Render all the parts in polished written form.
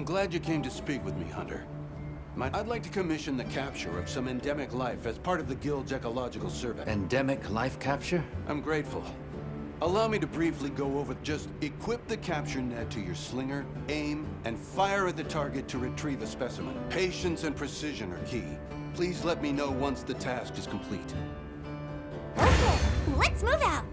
glad you came to speak with me, Hunter. I'd like to commission the capture of some endemic life as part of the Guild's ecological survey. Endemic life capture? I'm grateful. Allow me to briefly go over. Just equip the capture net to your slinger, aim, and fire at the target to retrieve a specimen. Patience and precision are key. Please let me know once the task is complete. Okay, let's move out.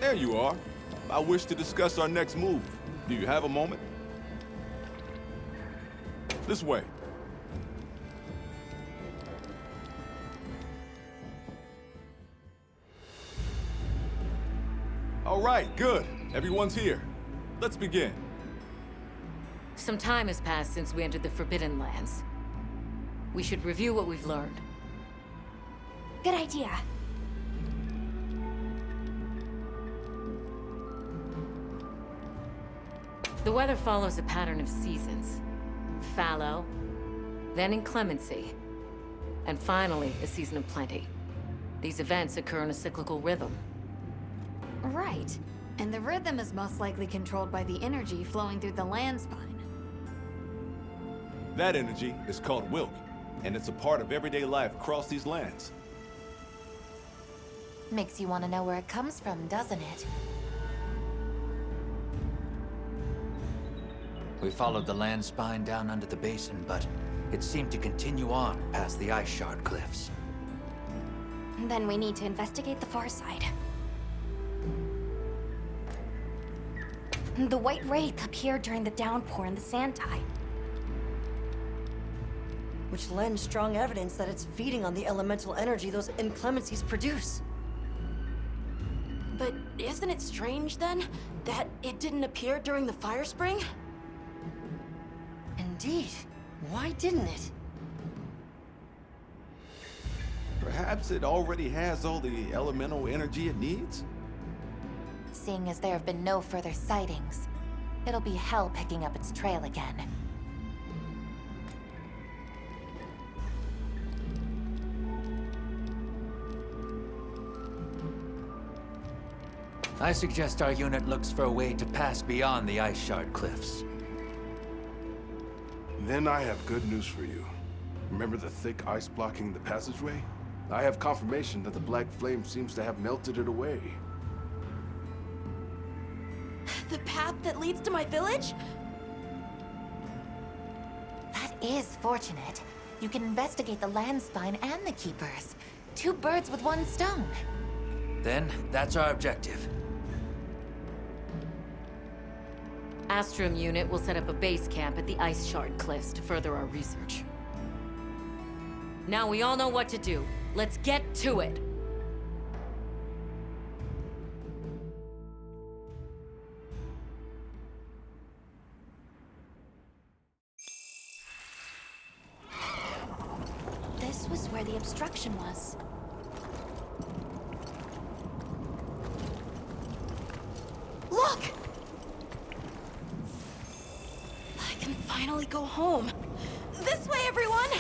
There you are. I wish to discuss our next move. Do you have a moment? This way. All right, good. Everyone's here. Let's begin. Some time has passed since we entered the Forbidden Lands. We should review what we've learned. Good idea. The weather follows a pattern of seasons. Fallow, then inclemency, and finally a season of plenty. These events occur in a cyclical rhythm. Right. And the rhythm is most likely controlled by the energy flowing through the land spine. That energy is called Wilk, and it's a part of everyday life across these lands. Makes you want to know where it comes from, doesn't it? We followed the land spine down under the basin, but it seemed to continue on past the ice shard cliffs. Then we need to investigate the far side. The White Wraith appeared during the downpour in the sand tide. Which lends strong evidence that it's feeding on the elemental energy those inclemencies produce. But isn't it strange, then, that it didn't appear during the fire spring? Indeed. Why didn't it? Perhaps it already has all the elemental energy it needs? Seeing as there have been no further sightings, it'll be hell picking up its trail again. I suggest our unit looks for a way to pass beyond the ice shard cliffs. Then I have good news for you. Remember the thick ice blocking the passageway? I have confirmation that the Black Flame seems to have melted it away. The path that leads to my village? That is fortunate. You can investigate the land spine and the Keepers. 2 birds with 1 stone. Then, that's our objective. Astrum unit will set up a base camp at the Ice Shard Cliffs to further our research. Now we all know what to do. Let's get to it! This was where the obstruction was. Look! I can finally finally go home. This way, everyone!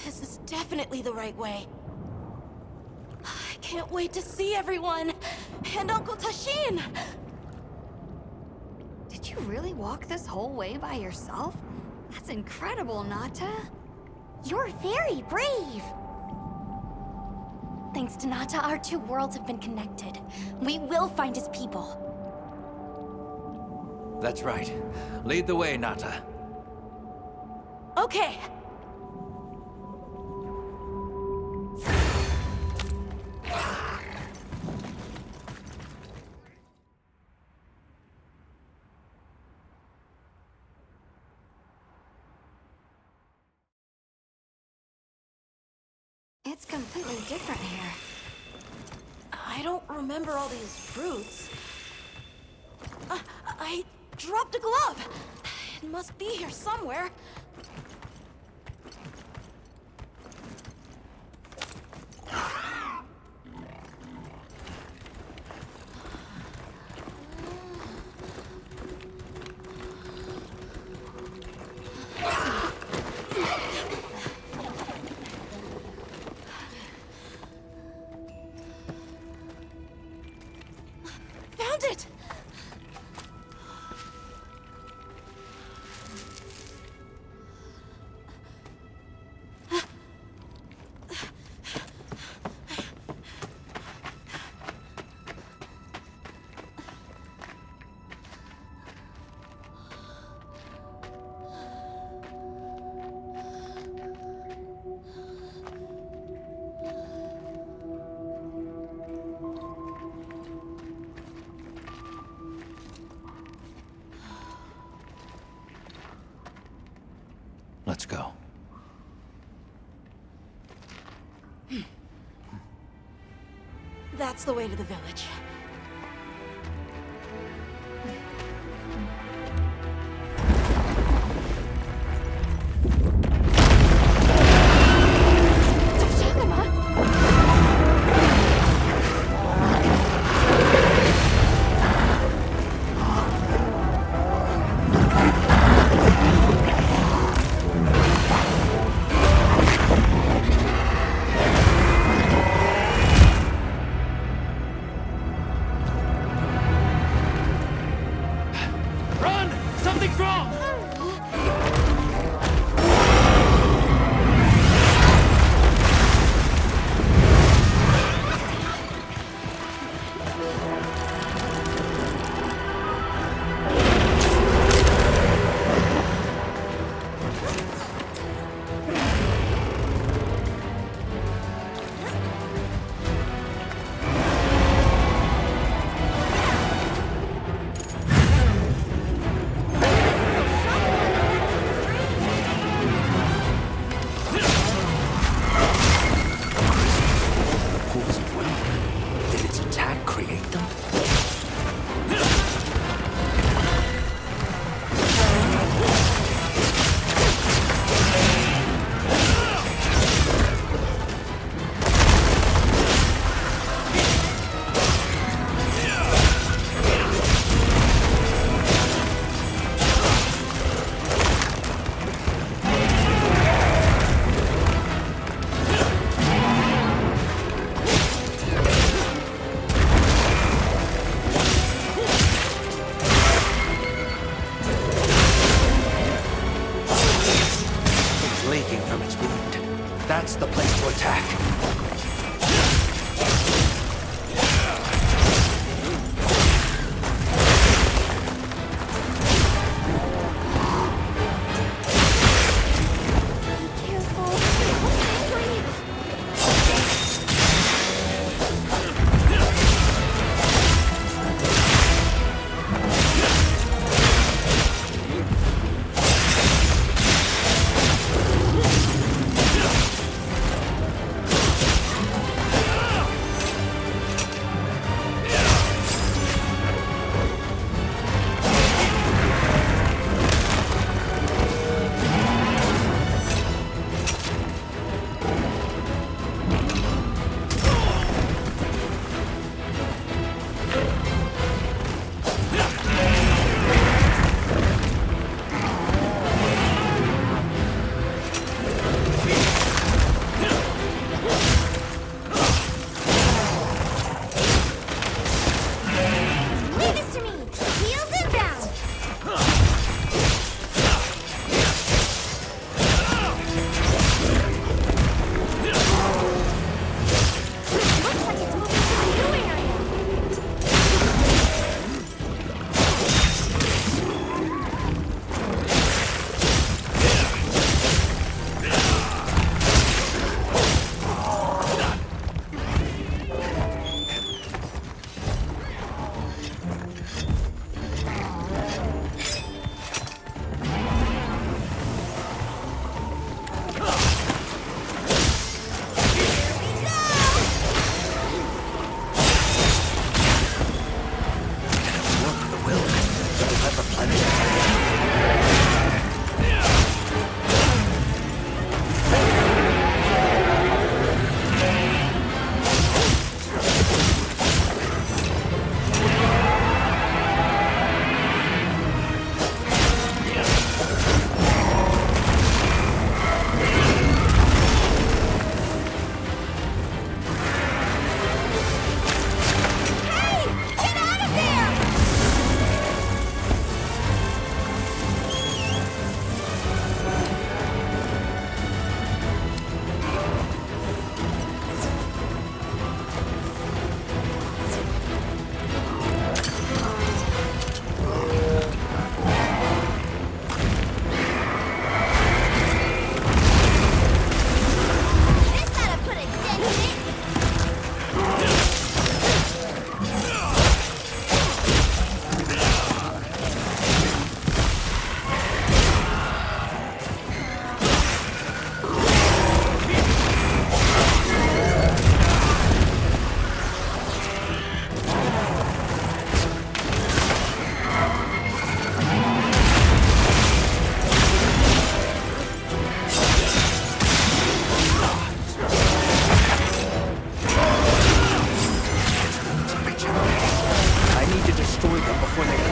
This is definitely the right way. I can't wait to see everyone! And Uncle Tashin! Did you really walk this whole way by yourself? That's incredible, Nata. You're very brave! Thanks to Nata, our two worlds have been connected. We will find his people. That's right. Lead the way, Nata. Okay. It's completely different here. I don't remember all these fruits. I dropped a glove. It must be here somewhere. Found it! Let's go. That's the way to the village. Run! Something's wrong!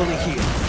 finally heal.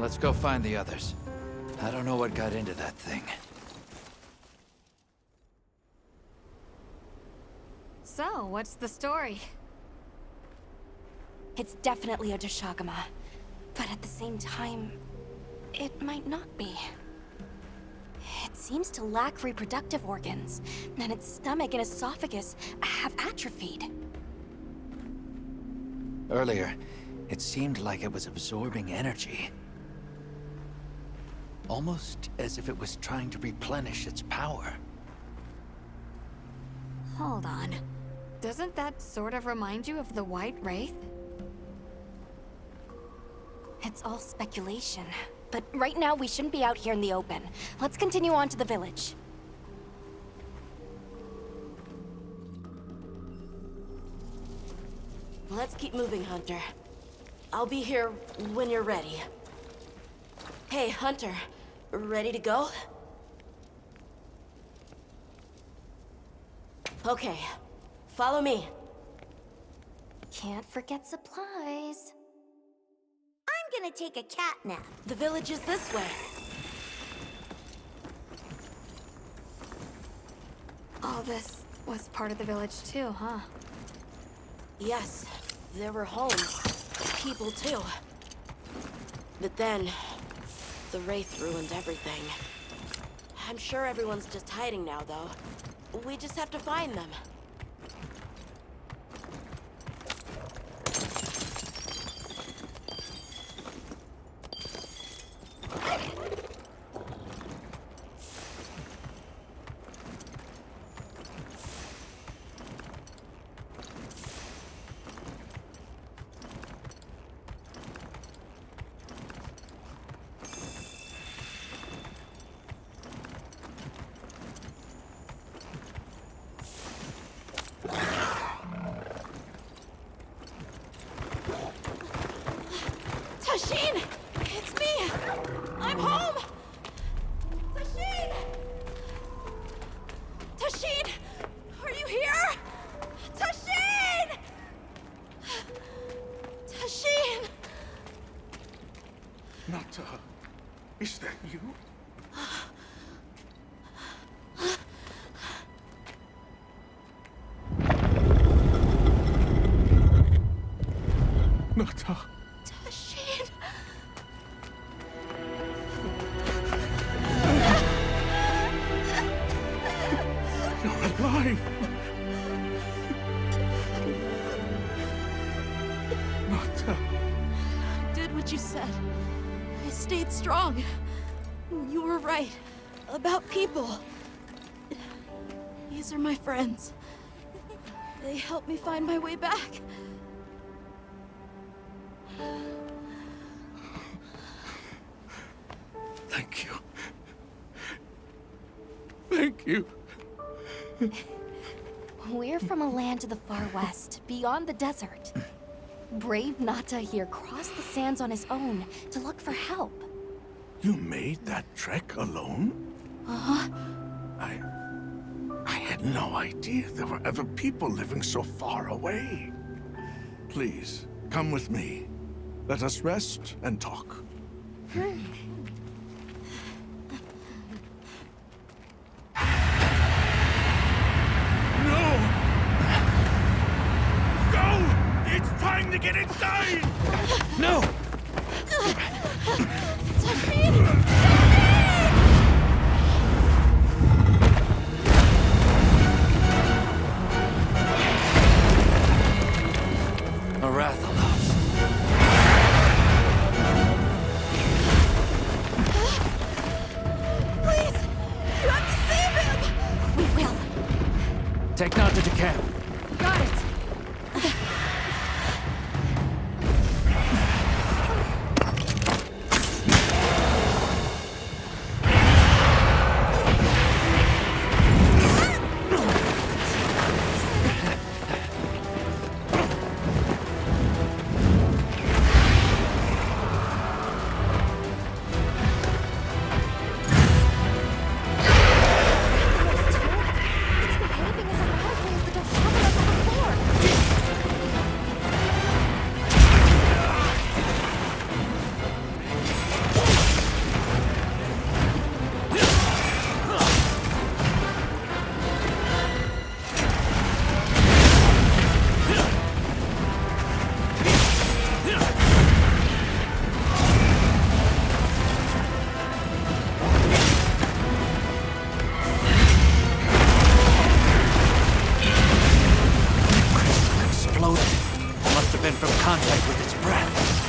Let's go find the others. I don't know what got into that thing. So, what's the story? It's definitely a Deshagama. But at the same time, it might not be. It seems to lack reproductive organs, and its stomach and esophagus have atrophied. Earlier, it seemed like it was absorbing energy. Almost as if it was trying to replenish its power. Hold on. Doesn't that sort of remind you of the White Wraith? It's all speculation. But right now, we shouldn't be out here in the open. Let's continue on to the village. Let's keep moving, Hunter. I'll be here when you're ready. Hey, Hunter. Ready to go? Okay. Follow me. Can't forget supplies. I'm gonna take a cat nap. The village is this way. All this was part of the village too, huh? Yes, there were homes. People too. But then, the Wraith ruined everything. I'm sure everyone's just hiding now, though. We just have to find them. Tashin! It's me! I'm home! Tashin! Tashin! Are you here? Tashin! Tashin! Nata, is that you? Nata. Tashin! You're alive! Nata. Did what you said. I stayed strong. You were right. About people. These are my friends. They helped me find my way back. Thank you. Thank you. We're from a land to the far west, beyond the desert. Brave Nata here crossed the sands on his own to look for help. You made that trek alone? Uh-huh. I had no idea there were ever people living so far away. Please, come with me. Let us rest and talk. To get inside! No! Arathalos. Please! You have to save him! We will. Take Nata to camp. Got it. contact with its breath.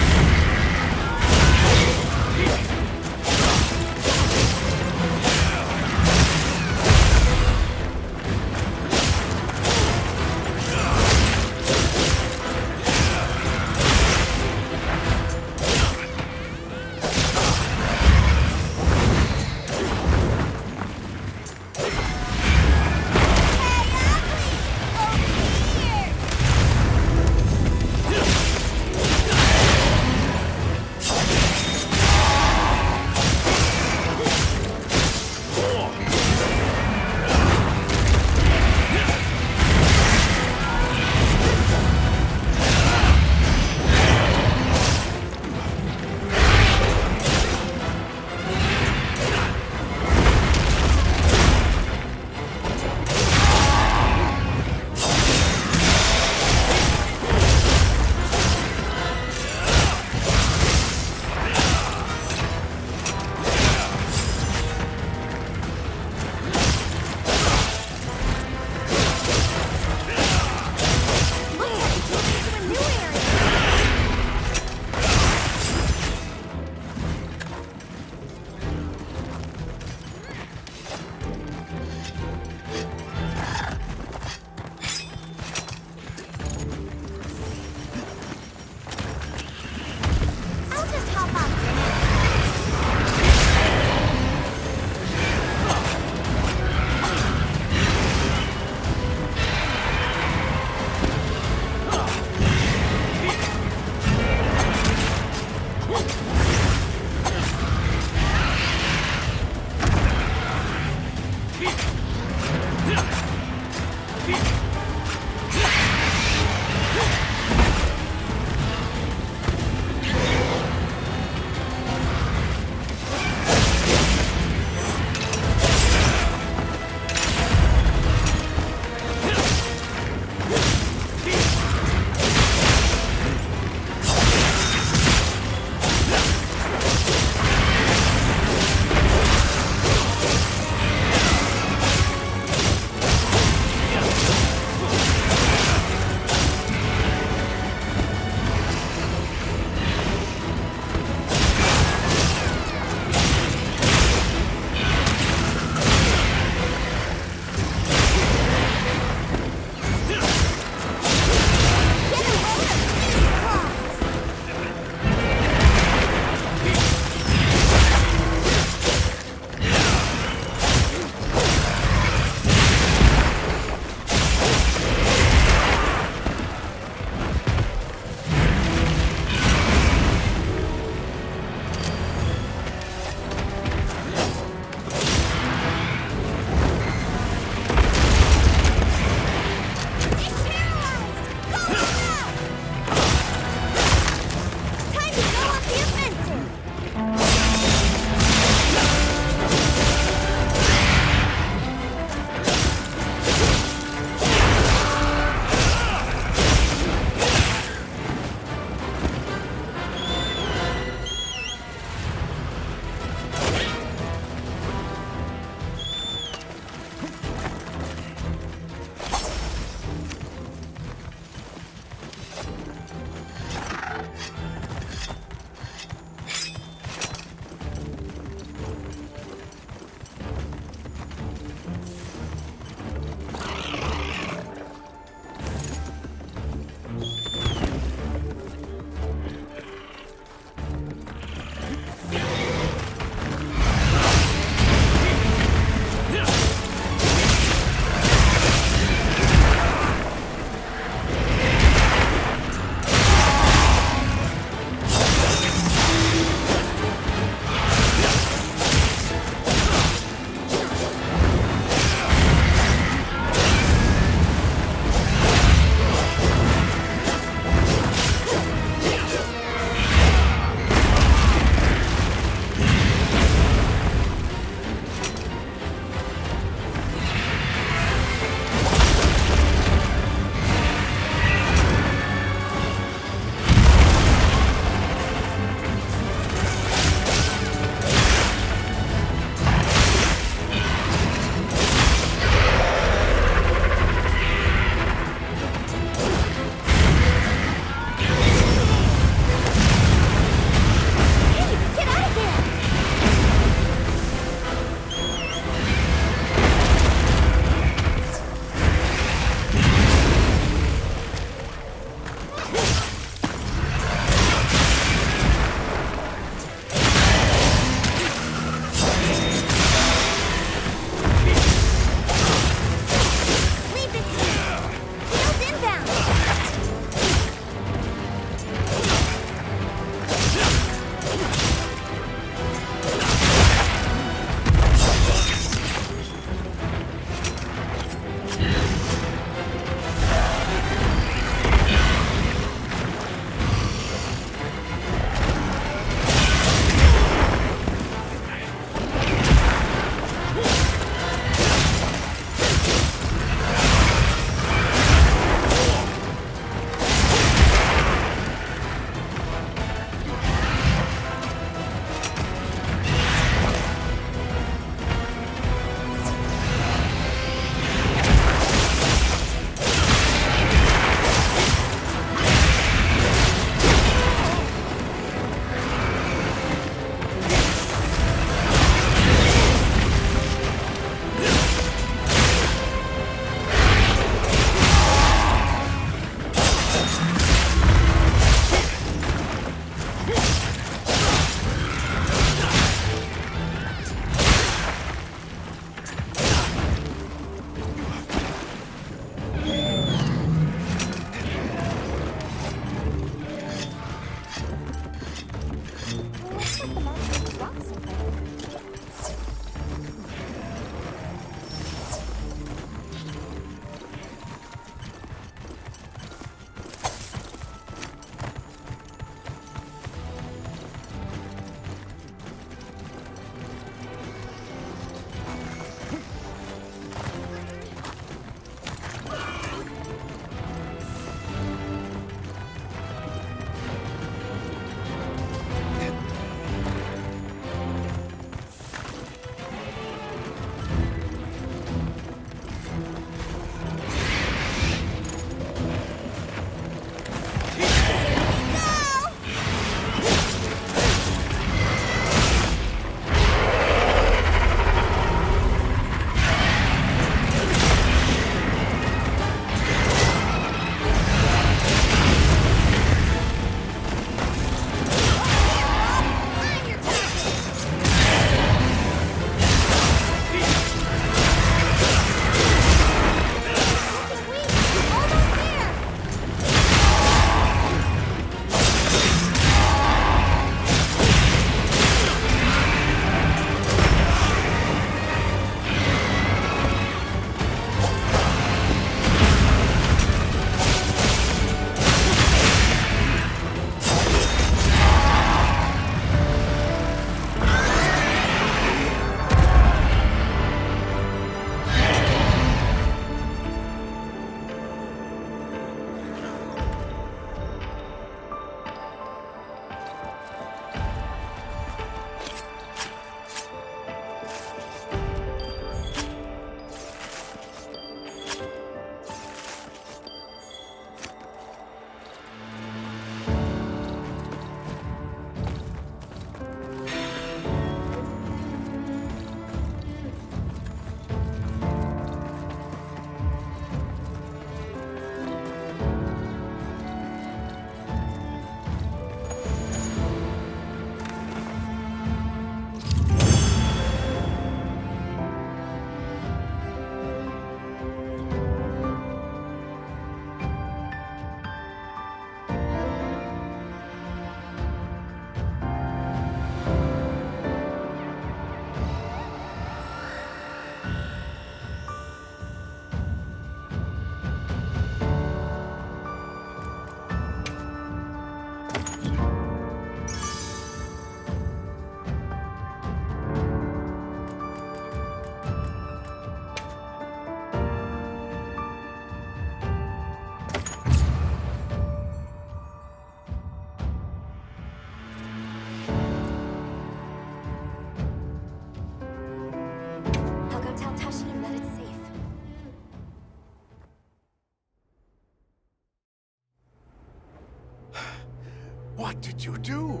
What did you do?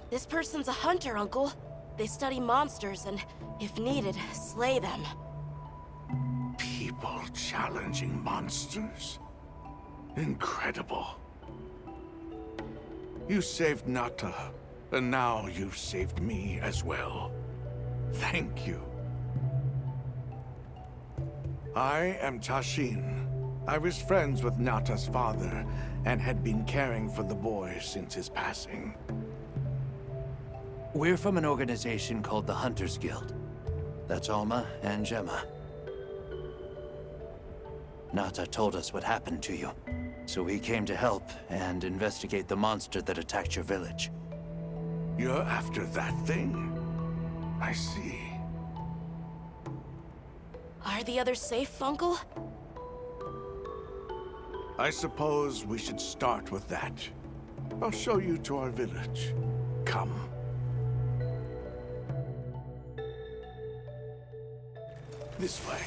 This person's a hunter, Uncle. They study monsters and, if needed, slay them. People challenging monsters? Incredible. You saved Nata, and now you've saved me as well. Thank you. I am Tashin. I was friends with Nata's father, and had been caring for the boy since his passing. We're from an organization called the Hunters Guild. That's Alma and Gemma. Nata told us what happened to you, so we came to help and investigate the monster that attacked your village. You're after that thing? I see. Are the others safe, Uncle? I suppose we should start with that. I'll show you to our village. Come. This way.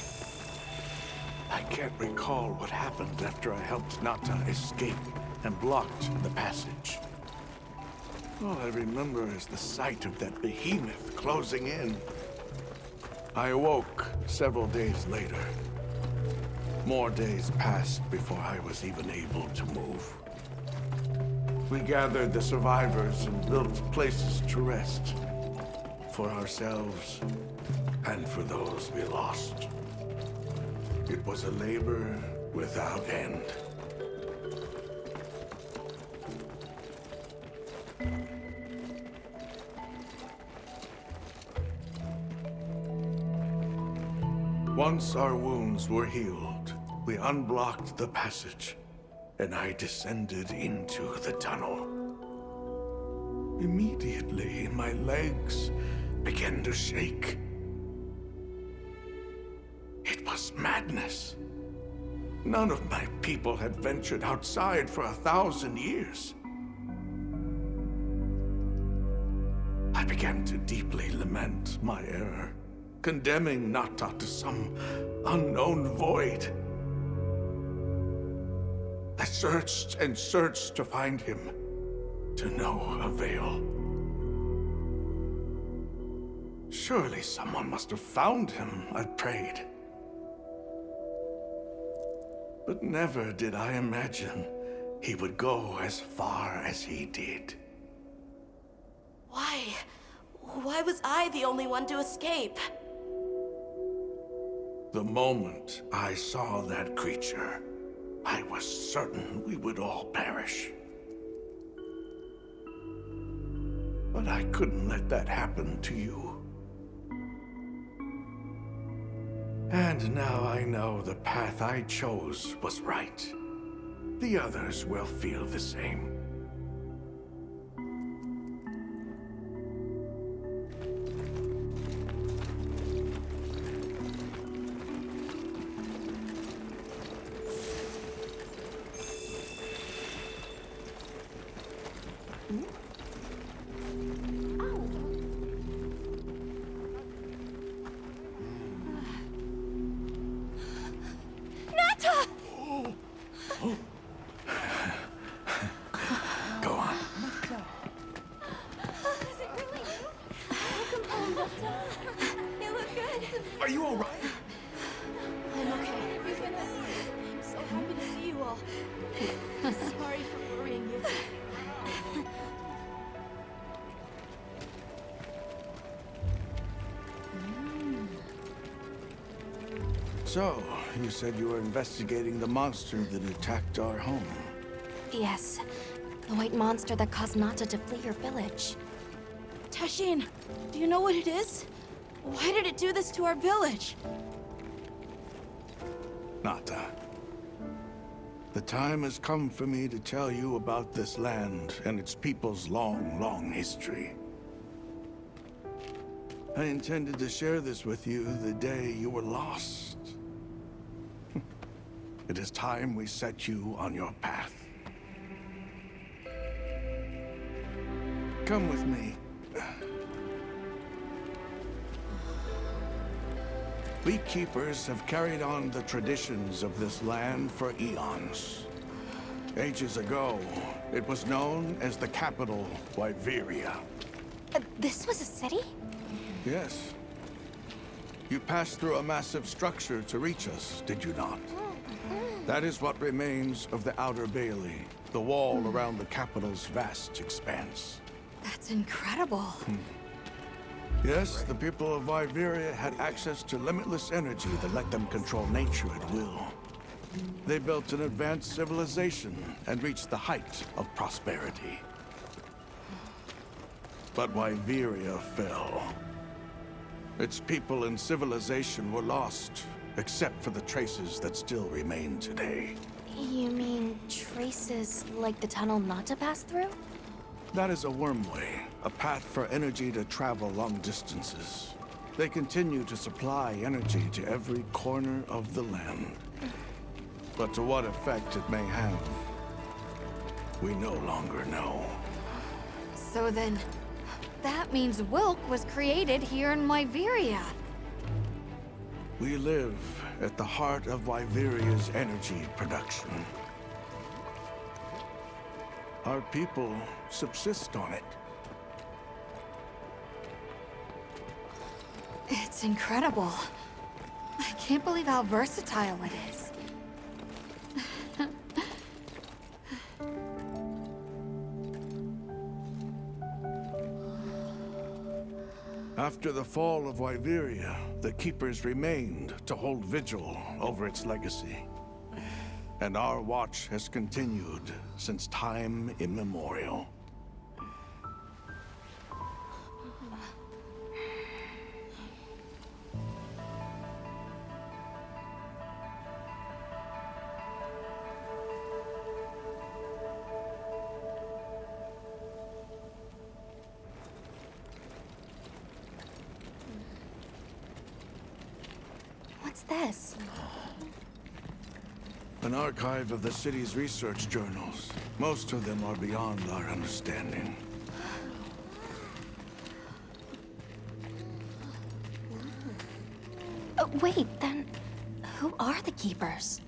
I can't recall what happened after I helped Nata escape and blocked the passage. All I remember is the sight of that behemoth closing in. I awoke several days later. More days passed before I was even able to move. We gathered the survivors and built places to rest. For ourselves, and for those we lost. It was a labor without end. Once our wounds were healed, we unblocked the passage, and I descended into the tunnel. Immediately, my legs began to shake. It was madness. None of my people had ventured outside for 1,000 years. I began to deeply lament my error, condemning Nata to some unknown void. I searched and searched to find him, to no avail. Surely someone must have found him, I prayed. But never did I imagine he would go as far as he did. Why? Why was I the only one to escape? The moment I saw that creature, I was certain we would all perish. But I couldn't let that happen to you. And now I know the path I chose was right. The others will feel the same. Go on. Is it really you? Welcome home, Doctor. You look good. Are you all right? I'm okay. I'm so happy to see you all. Sorry for worrying you. So, you said you were investigating the monster that attacked our home. Yes. The white monster that caused Nata to flee your village. Tashin, do you know what it is? Why did it do this to our village? Nata. The time has come for me to tell you about this land and its people's long, long history. I intended to share this with you the day you were lost. It is time we set you on your path. Come with me. We keepers have carried on the traditions of this land for eons. Ages ago, it was known as the capital, Wyveria. This was a city? Yes. You passed through a massive structure to reach us, did you not? That is what remains of the Outer Bailey, the wall around the capital's vast expanse. That's incredible. Yes, the people of Wyveria had access to limitless energy that let them control nature at will. They built an advanced civilization and reached the height of prosperity. But Wyveria fell. Its people and civilization were lost, except for the traces that still remain today. You mean traces like the tunnel not to pass through? That is a wormway, a path for energy to travel long distances. They continue to supply energy to every corner of the land. But to what effect it may have, we no longer know. So then, that means Wilk was created here in Wyveria. We live at the heart of Wyveria's energy production. Our people subsist on it. It's incredible. I can't believe how versatile it is. After the fall of Wyveria, the Keepers remained to hold vigil over its legacy. And our watch has continued since time immemorial. What's this? An archive of the city's research journals. Most of them are beyond our understanding. Wait, then who are the Keepers?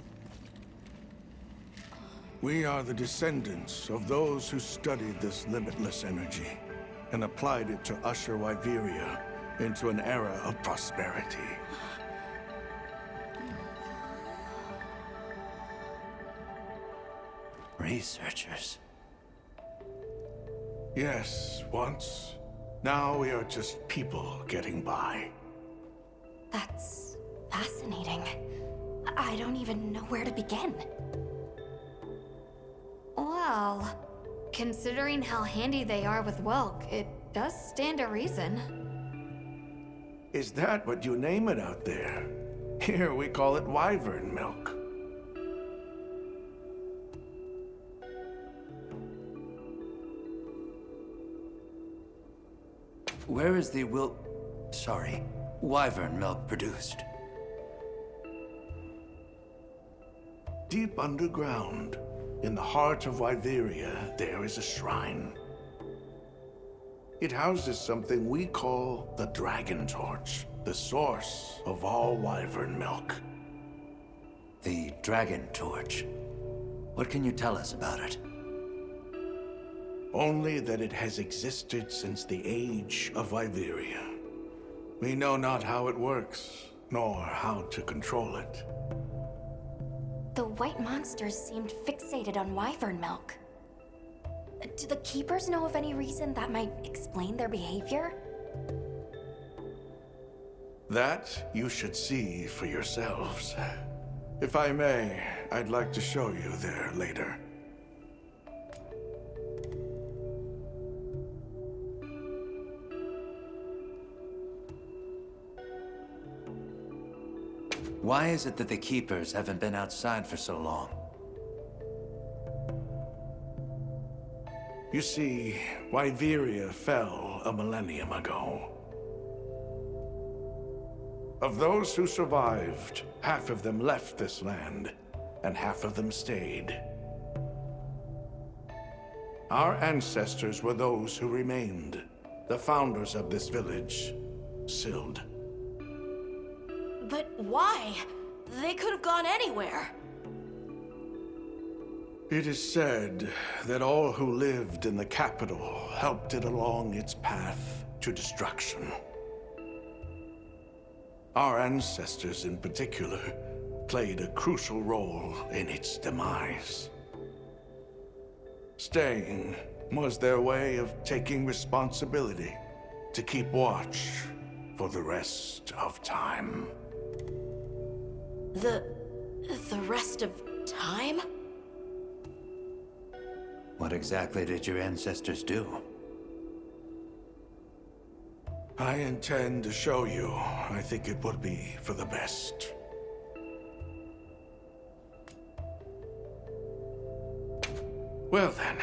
We are the descendants of those who studied this limitless energy and applied it to usher Wyveria into an era of prosperity. Researchers. Yes, once. Now we are just people getting by. That's fascinating. I don't even know where to begin. Well, considering how handy they are with Wilk, it does stand a reason. Is that what you name it out there? Here we call it wyvern milk. Where is the wyvern milk produced? Deep underground, in the heart of Wyveria, there is a shrine. It houses something we call the Dragon Torch, the source of all wyvern milk. The Dragon Torch. What can you tell us about it? Only that it has existed since the age of Wyveria. We know not how it works, nor how to control it. The white monsters seemed fixated on wyvern milk. Do the Keepers know of any reason that might explain their behavior? That you should see for yourselves. If I may, I'd like to show you there later. Why is it that the Keepers haven't been outside for so long? You see, Wyveria fell a millennium ago. Of those who survived, half of them left this land, and half of them stayed. Our ancestors were those who remained, the founders of this village, Sild. But why? They could have gone anywhere. It is said that all who lived in the capital helped it along its path to destruction. Our ancestors in particular played a crucial role in its demise. Staying was their way of taking responsibility to keep watch for the rest of time. The rest of time? What exactly did your ancestors do? I intend to show you. I think it would be for the best. Well then,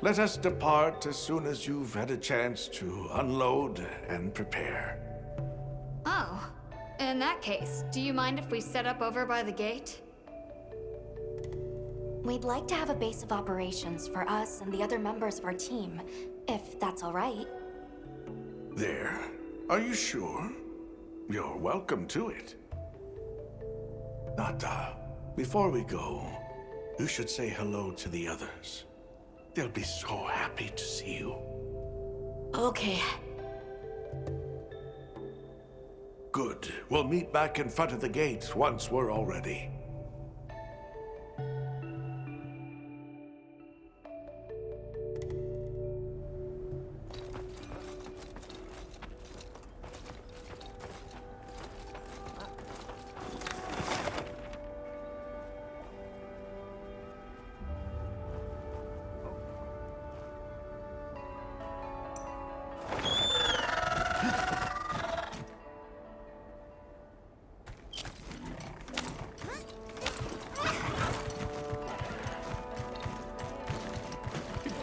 let us depart as soon as you've had a chance to unload and prepare. Oh, in that case, do you mind if we set up over by the gate? We'd like to have a base of operations for us and the other members of our team, if that's all right. There. Are you sure? You're welcome to it. Nata, before we go, you should say hello to the others. They'll be so happy to see you. Okay. Good. We'll meet back in front of the gate once we're all ready.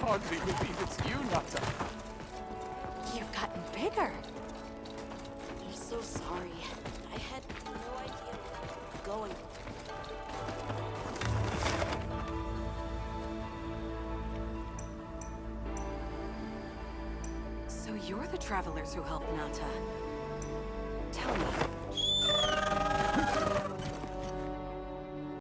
Hardly believe it's you, Nata. You've gotten bigger. I'm so sorry. I had no idea where I was going. So you're the travelers who helped Nata. Tell me,